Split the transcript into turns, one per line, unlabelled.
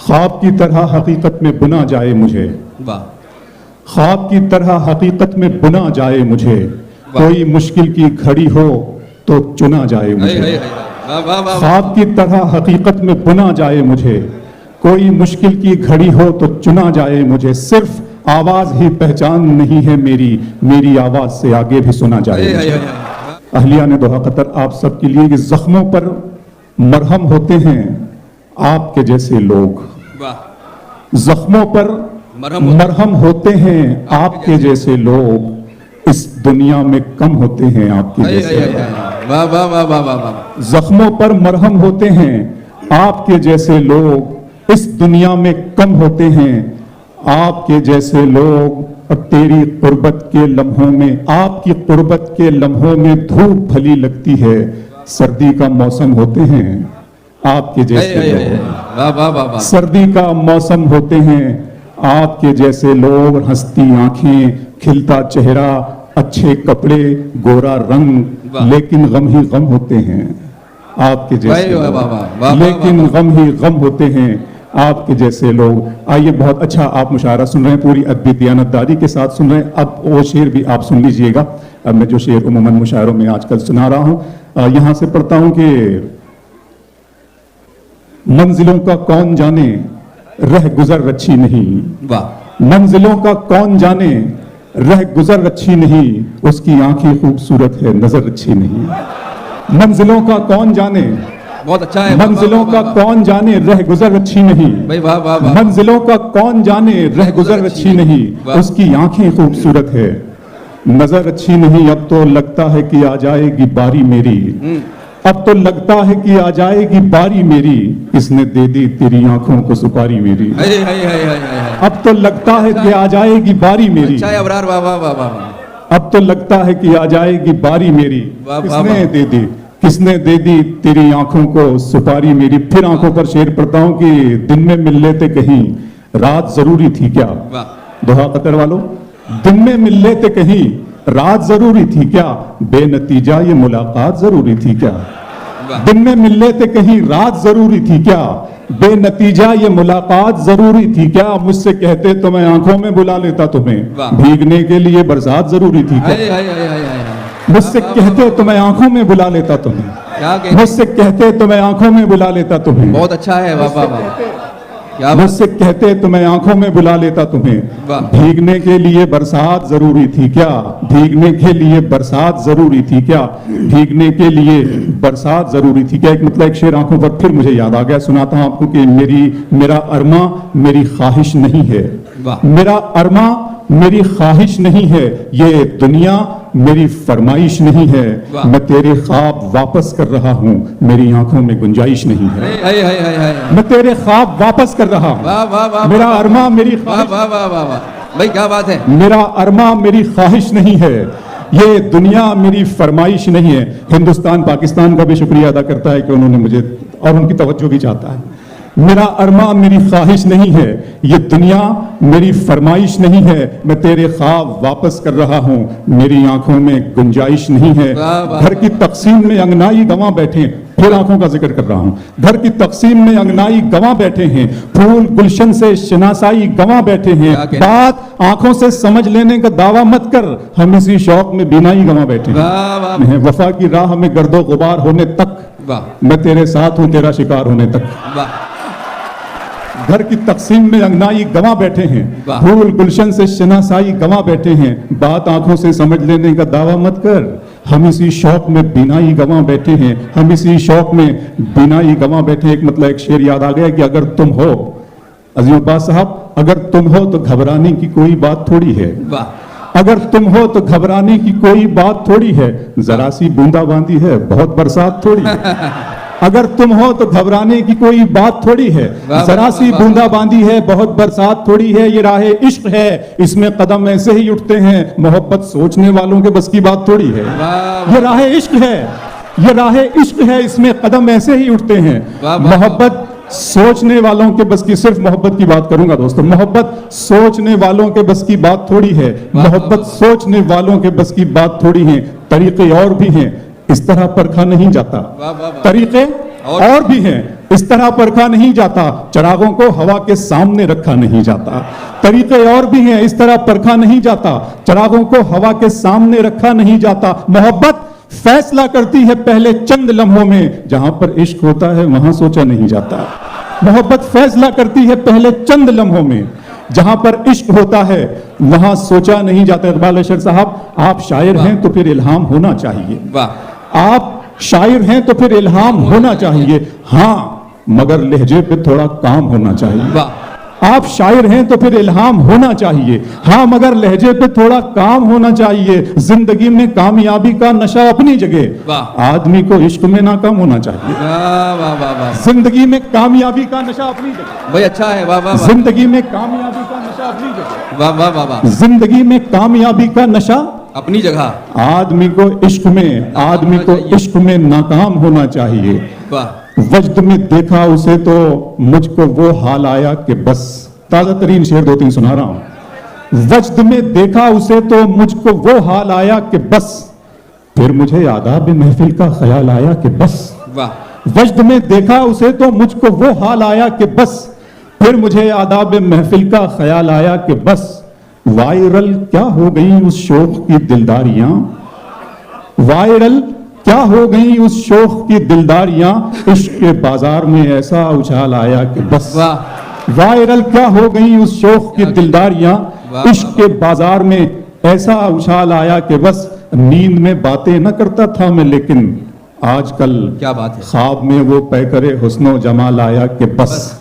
خواب کی طرح حقیقت میں بنا جائے مجھے، خواب کی طرح حقیقت میں بنا جائے مجھے، کوئی مشکل کی گھڑی ہو تو چنا جائے مجھے، خواب کی طرح حقیقت میں بنا جائے مجھے، کوئی مشکل کی گھڑی ہو تو چنا جائے مجھے، صرف آواز ہی پہچان نہیں ہے میری آواز سے آگے بھی سنا جائے مجھے۔ اہلیہ نے دوحہ قطر آپ سب کے لیے کہ زخموں پر مرہم ہوتے ہیں آپ کے جیسے لوگ، زخموں پر مرہم ہوتے ہیں آپ کے جیسے لوگ، اس دنیا میں کم ہوتے ہیں آپ کے جیسے لوگ، زخموں پر مرہم ہوتے ہیں آپ کے جیسے لوگ، اس دنیا میں کم ہوتے ہیں آپ کے جیسے لوگ، اب تیری قربت کے لمحوں میں، آپ کی قربت کے لمحوں میں دھوپ بھلی لگتی ہے، سردی کا موسم ہوتے ہیں آپ کے جیسے لوگ، سردی کا موسم ہوتے ہیں آپ کے جیسے لوگ، ہنستی آنکھیں، کھلتا چہرہ، اچھے کپڑے، گورا رنگ، لیکن غم ہی غم ہوتے ہیں آپ کے جیسے لوگ، لیکن غم ہی غم ہوتے ہیں آپ کے جیسے لوگ۔ آئیے، بہت اچھا آپ مشاعرہ سن رہے ہیں، پوری ادبی دیانتداری کے ساتھ سن رہے ہیں، اب وہ شعر بھی آپ سن لیجئے گا۔ اب میں جو شعر عموماً مشاعروں میں آج کل سنا رہا ہوں، یہاں سے پڑھتا ہوں کہ منزلوں کا کون جانے رہ گزر اچھی نہیں، منزلوں کا کون جانے رہ گزر اچھی نہیں، اس کی آنکھیں خوبصورت ہے نظر اچھی نہیں، منزلوں کا کون جانے،
بہت اچھا ہے،
منزلوں کا کون جانے رہ گزر اچھی نہیں، منزلوں کا کون جانے رہ گزر اچھی نہیں، اس کی آنکھیں خوبصورت ہے نظر اچھی نہیں، اب تو لگتا ہے کہ آ جائے گی باری میری، اب تو لگتا ہے کہ آ جائے گی باری میری، کس نے دے دی تیری آنکھوں کو سپاری میری، اب تو لگتا ہے کہ آ جائے گی باری میری، اب تو لگتا ہے کہ آ جائے گی باری میری، کس نے دے دی، کس نے دے دی تیری آنکھوں کو سپاری میری۔ پھر آنکھوں پر شعر پڑھتا ہوں کہ دن میں مل لیتے کہیں رات ضروری تھی کیا، دوحہ قطر والوں، دن میں مل لیتے کہیں رات ضروری تھی کیا، بے نتیجہ یہ ملاقات ضروری تھی کیا، دن میں مل لیتے کہیں رات ضروری تھی کیا، بے نتیجہ یہ ملاقات ضروری تھی کیا، مجھ سے کہتے تو میں آنکھوں میں بلا لیتا تمہیں، بھیگنے کے لیے برسات ضروری تھی کیا، مجھ سے کہتے تو میں آنکھوں میں بلا لیتا تمہیں، مجھ سے کہتے تو میں آنکھوں میں بلا لیتا تمہیں،
بہت اچھا ہے،
مجھ سے کہتے تو میں آنکھوں میں بلا لیتا تمہیں، بھیگنے کے لیے برسات ضروری تھی کیا، بھیگنے کے لیے برسات ضروری تھی کیا، بھیگنے کے لیے برسات ضروری تھی کیا۔ ایک مطلب ایک شعر آنکھوں پر پھر مجھے یاد آ گیا، سناتا ہوں آپ کو کہ میرا ارماں میری خواہش نہیں ہے، میرا ارماں میری خواہش نہیں ہے، یہ دنیا میری فرمائش نہیں ہے، میں تیرے خواب واپس کر رہا ہوں، میری آنکھوں میں گنجائش نہیں ہے، میں تیرے خواب واپس کر رہا ہوں، میرا ارماں میری خواہش،
بھائی کیا بات ہے،
میرا ارماں میری خواہش نہیں ہے، یہ دنیا میری فرمائش نہیں ہے۔ ہندوستان پاکستان کا بھی شکریہ ادا کرتا ہے کہ انہوں نے مجھے اور ان کی توجہ بھی چاہتا ہے۔ میرا ارماں میری خواہش نہیں ہے، یہ دنیا میری فرمائش نہیں ہے، میں تیرے خواب واپس کر رہا ہوں، میری آنکھوں میں گنجائش نہیں ہے۔ گھر کی تقسیم میں انگنائی گواں بیٹھے، پھر آنکھوں کا ذکر کر رہا ہوں، گھر کی تقسیم میں انگنائی گواں بیٹھے ہیں، پھول گلشن سے شناسائی گواں بیٹھے ہیں، بات آنکھوں سے سمجھ لینے کا دعویٰ مت کر، ہم اسی شوق میں بینائی گواں بیٹھے ہیں، وفا کی راہ میں گرد و غبار ہونے تک میں تیرے ساتھ ہوں، تیرا شکار ہونے تک۔ گھر کی تقسیم میں انگنائی گواں بیٹھے ہیں، پھول گلشن سے شناسائی گواں بیٹھے ہیں، بات آنکھوں سے سمجھ لینے کا دعویٰ مت کر، ہم اسی شوق میں بینائی گواں بیٹھے ہیں، ہم اسی شوق میں بینائی گواں بیٹھے ہیں۔ ایک مطلب ایک شعر یاد آ گیا کہ اگر تم ہو عظیم عباس صاحب، اگر تم ہو تو گھبرانے کی کوئی بات تھوڑی ہے، اگر تم ہو تو گھبرانے کی کوئی بات تھوڑی ہے، ذرا سی بوندا باندی ہے بہت برسات تھوڑی ہے، اگر تم ہو تو گھبرانے کی کوئی بات تھوڑی ہے، ذرا سی بوندا باندی ہے بہت برسات تھوڑی ہے، یہ راہ عشق ہے اس میں قدم ایسے ہی اٹھتے ہیں، محبت سوچنے والوں کے بس کی بات تھوڑی ہے، یہ راہ عشق ہے، یہ راہ عشق ہے اس میں قدم ایسے ہی اٹھتے ہیں، محبت سوچنے والوں کے بس کی، صرف محبت کی بات کروں گا دوستو، محبت سوچنے والوں کے بس کی بات تھوڑی ہے، محبت سوچنے والوں کے بس کی بات تھوڑی ہے، طریقے اور بھی ہیں اس طرح پرکھا نہیں جاتا، طریقے اور بھی ہیں اس طرح پرکھا نہیں جاتا، چراغوں کو ہوا کے سامنے رکھا نہیں جاتا۔ طریقے اور بھی ہیں، اس طرح پرکھا نہیں جاتا، چراغوں کو ہوا کے سامنے رکھا نہیں جاتا۔ محبت فیصلہ کرتی ہے پہلے چند لمحوں میں، جہاں پر عشق ہوتا ہے وہاں سوچا نہیں جاتا۔ محبت فیصلہ کرتی ہے پہلے چند لمحوں میں، جہاں پر عشق ہوتا ہے وہاں سوچا نہیں جاتا۔ اقبال اشر صاحب، آپ شاعر ہیں تو پھر الہام ہونا چاہیے،
واہ
آپ شاعر ہیں تو پھر الہام ہونا چاہیے، ہاں مگر لہجے پہ تھوڑا کام ہونا چاہیے۔
واہ
آپ شاعر ہیں تو پھر الہام ہونا چاہیے، ہاں مگر لہجے پہ تھوڑا کام ہونا چاہیے۔ زندگی میں کامیابی کا نشہ اپنی جگہ،
واہ
آدمی کو عشق میں ناکام ہونا چاہیے۔
واہ واہ واہ واہ
زندگی میں کامیابی کا نشہ اپنی جگہ،
بھائی اچھا ہے، واہ واہ واہ
زندگی میں کامیابی کا نشہ اپنی جگہ،
واہ واہ واہ واہ
زندگی میں کامیابی کا نشہ
اپنی جگہ،
آدمی کو عشق میں ناکام ہونا چاہیے۔
واہ
وجد میں دیکھا اسے تو مجھ کو وہ حال آیا کہ بس، تازہ ترین شعر دو تین سنا رہا ہوں۔ وجد میں دیکھا اسے تو مجھ کو وہ حال آیا کہ بس، پھر مجھے آداب محفل کا خیال آیا کہ بس۔
واہ
وجد میں دیکھا اسے تو مجھ کو وہ حال آیا کہ بس، پھر مجھے آداب محفل کا خیال آیا کہ بس۔ وائرل کیا ہو گئی اس شوق کی دلداریاں، وائرل کیا ہو گئی اس شوق کی دلداریاں، عشق کے بازار میں ایسا اچھال آیا کہ بس۔
واہ
وائرل کیا ہو گئی اس شوق کی دلداریاں، عشق کے بازار میں ایسا اچھال آیا کہ بس۔ نیند میں باتیں نہ کرتا تھا میں لیکن آج کل
کیا بات ہے،
خواب میں وہ پیکرے حسن و جمال آیا کہ بس۔